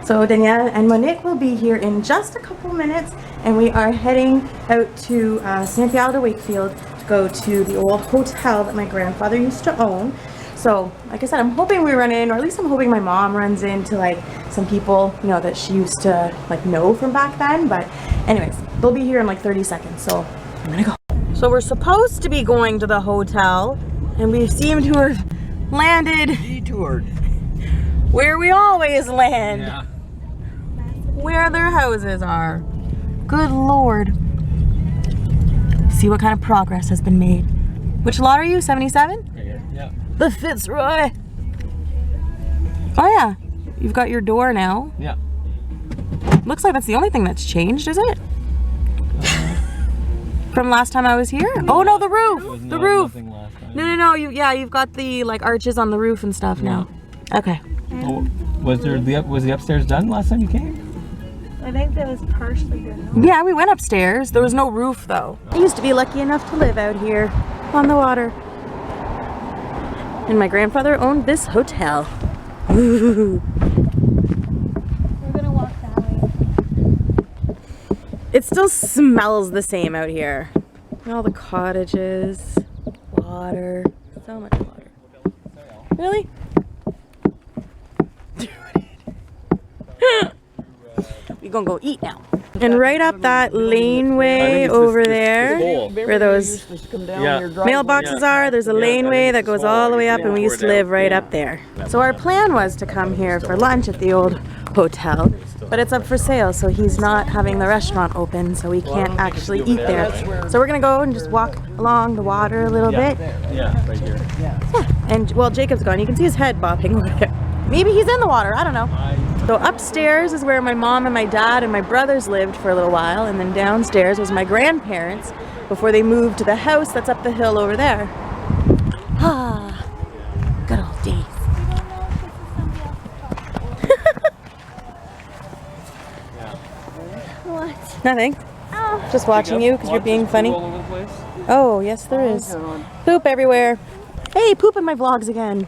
So Danielle and Monique will be here in just a couple minutes, and we are heading out to St-Pierre de Wakefield to go to the old hotel that my grandfather used to own. So like I said, I'm hoping we run in, or at least I'm hoping my mom runs into like some people, you know, that she used to like know from back then. But anyways, they'll be here in like 30 seconds, so I'm gonna go. So we're supposed to be going to the hotel, and we seem to have landed detoured where we always land. Yeah. Where their houses are. Good Lord. See what kind of progress has been made. Which lot are you? 77? Right here. Yeah. The Fitzroy. Oh yeah. You've got your door now. Yeah. Looks like that's the only thing that's changed, is it? From last time I was here? Oh no, the roof! The roof! No, you've got the like arches on the roof and stuff now. Okay. Well, was the upstairs done last time you came? I think that was partially done. Yeah, we went upstairs. There was no roof though. I used to be lucky enough to live out here on the water. And my grandfather owned this hotel. Ooh. We're gonna walk that way. It still smells the same out here. All the cottages, water, so much water. Really? We're gonna go eat now. And right up that laneway over there, where those mailboxes are, there's a laneway that goes all the way up, and we used to live right up there. So our plan was to come here for lunch at the old hotel, but it's up for sale, so he's not having the restaurant open, so we can't actually eat there. So we're gonna go and just walk along the water a little bit. Yeah, right here. Yeah, and well, Jacob's gone. You can see his head bopping over there. Maybe he's in the water, I don't know. So upstairs is where my mom and my dad and my brothers lived for a little while, and then downstairs was my grandparents before they moved to the house that's up the hill over there. Ah, good old days. What? Nothing. Oh. Just watching you because you're being funny. All over the place? Oh, yes there is. Poop everywhere. Hey, poop in my vlogs again.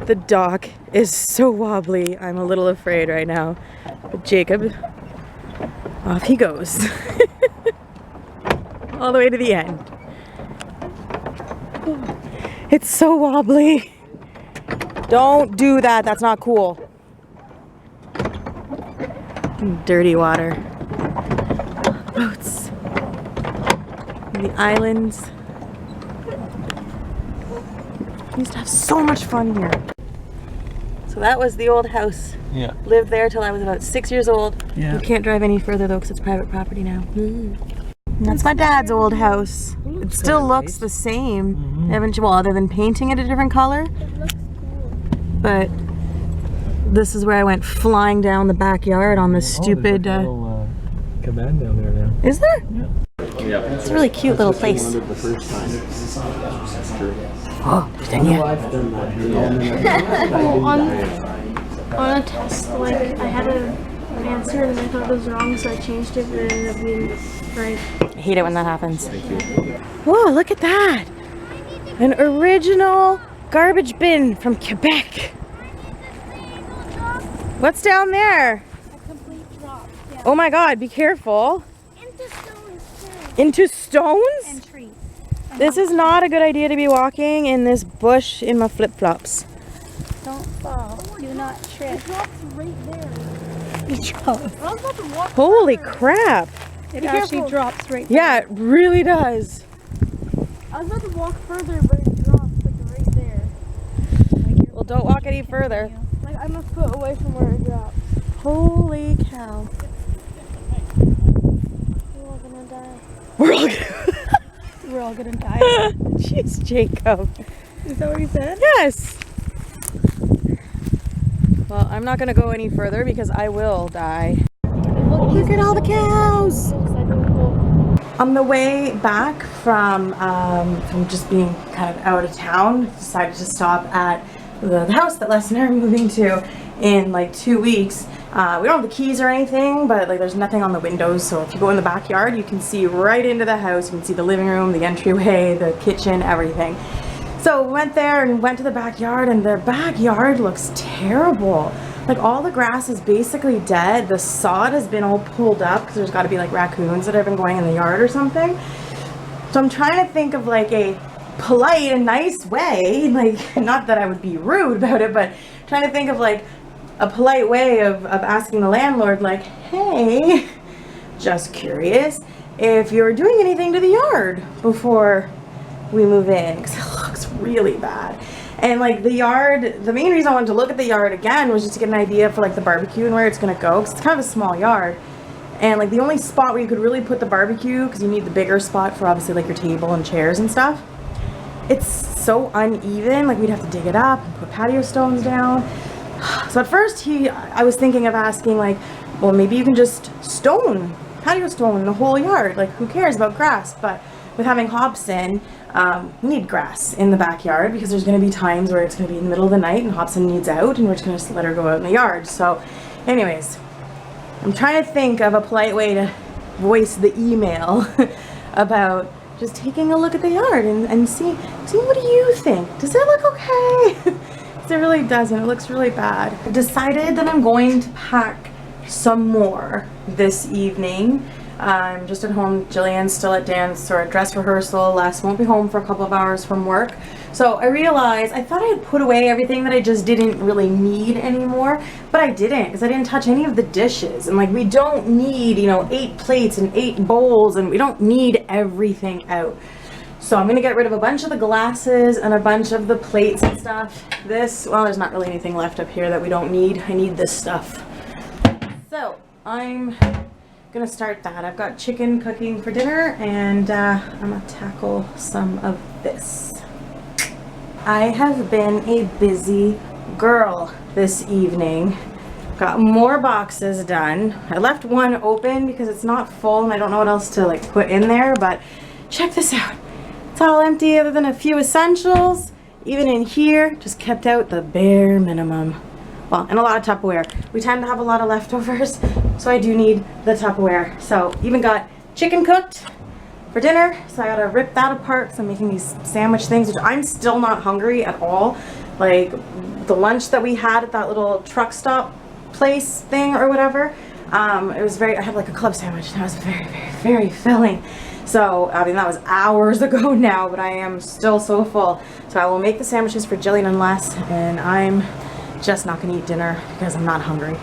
The dock is so wobbly. I'm a little afraid right now. But Jacob, off he goes. All the way to the end. It's so wobbly. Don't do that. That's not cool. Dirty water. Boats. And the islands. We used to have so much fun here. So that was the old house. Yeah. Lived there till I was about 6 years old. Yeah. You can't drive any further though because it's private property now. And that's my dad's old house. It still looks the same. Well, other than painting it a different color. It looks cool. But this is where I went flying down the backyard on this stupid... There's like a little cabana down there now. Is there? Yeah. It's a really cute little place. The first time. Oh, there's Danielle. Well, on a test, like, I had an answer and I thought it was wrong, so I changed it, but it ended up being right. I hate it when that happens. Whoa, look at that! An original garbage bin from Quebec. What's down there? A complete drop. Yeah. Oh my god, be careful. Into stones, too. Into stones? And trees. This is not a good idea to be walking in this bush in my flip-flops. Don't fall. Do not trip. It drops right there. It drops. I was about to walk Holy further. crap! It actually drops right Yeah, there. it really does. I was about to walk further, but it drops like right there. Well, don't walk any further. Like I'm a foot away from where it drops. Holy cow. We're all gonna die. We're all gonna... We're all gonna die. Jeez, Jacob. Is that what you said? Yes! Well, I'm not gonna go any further because I will die. Look at all the cows! On the way back from just being kind of out of town, decided to stop at the house that Les and I are moving to in like 2 weeks. We don't have the keys or anything, but like there's nothing on the windows, so if you go in the backyard, you can see right into the house. You can see the living room, the entryway, the kitchen, everything. So we went there and went to the backyard, and the backyard looks terrible. like all the grass is basically dead. The sod has been all pulled up because there's got to be like raccoons that have been going in the yard or something. So I'm trying to think of like a polite and nice way, like not that I would be rude about it, but trying to think of like a polite way of asking the landlord, like, hey, just curious if you're doing anything to the yard before we move in, because it looks really bad. And like the yard, the main reason I wanted to look at the yard again was just to get an idea for like the barbecue and where it's gonna go, because it's kind of a small yard. And like the only spot where you could really put the barbecue, because you need the bigger spot for obviously like your table and chairs and stuff, it's so uneven, like we'd have to dig it up and put patio stones down. So at first I was thinking of asking like, well, maybe you can just patio stone the whole yard, like who cares about grass? But with having Hobson, we need grass in the backyard because there's going to be times where it's going to be in the middle of the night and Hobson needs out and we're just going to let her go out in the yard. So anyways, I'm trying to think of a polite way to voice the email about just taking a look at the yard and see what do you think? Does it look okay? It really doesn't. It looks really bad. I've decided that I'm going to pack some more this evening. I'm just at home. Jillian's still at dance or at dress rehearsal. Les won't be home for a couple of hours from work. So I realized I thought I had put away everything that I just didn't really need anymore, but I didn't, because I didn't touch any of the dishes. And like we don't need, 8 plates and 8 bowls, and we don't need everything out. So I'm gonna get rid of a bunch of the glasses and a bunch of the plates and stuff. Well, there's not really anything left up here that we don't need. I need this stuff. So I'm gonna start that. I've got chicken cooking for dinner, and I'm gonna tackle some of this. I have been a busy girl this evening. Got more boxes done. I left one open because it's not full and I don't know what else to like put in there, but check this out. It's all empty other than a few essentials. Even in here, just kept out the bare minimum. Well, and a lot of Tupperware. We tend to have a lot of leftovers, so I do need the Tupperware. So even got chicken cooked for dinner, so I gotta rip that apart because I'm making these sandwich things, which I'm still not hungry at all. Like the lunch that we had at that little truck stop place thing or whatever, it was I had like a club sandwich and that was very, very, very filling. So, I mean, that was hours ago now, but I am still so full. So I will make the sandwiches for Jillian and Les, and I'm just not gonna eat dinner because I'm not hungry.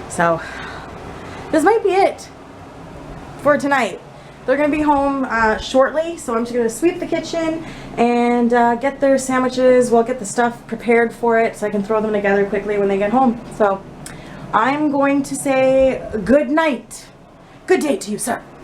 So, this might be it for tonight. They're gonna be home shortly, so I'm just gonna sweep the kitchen and get their sandwiches, get the stuff prepared for it so I can throw them together quickly when they get home. So, I'm going to say good night. Good day to you, sir.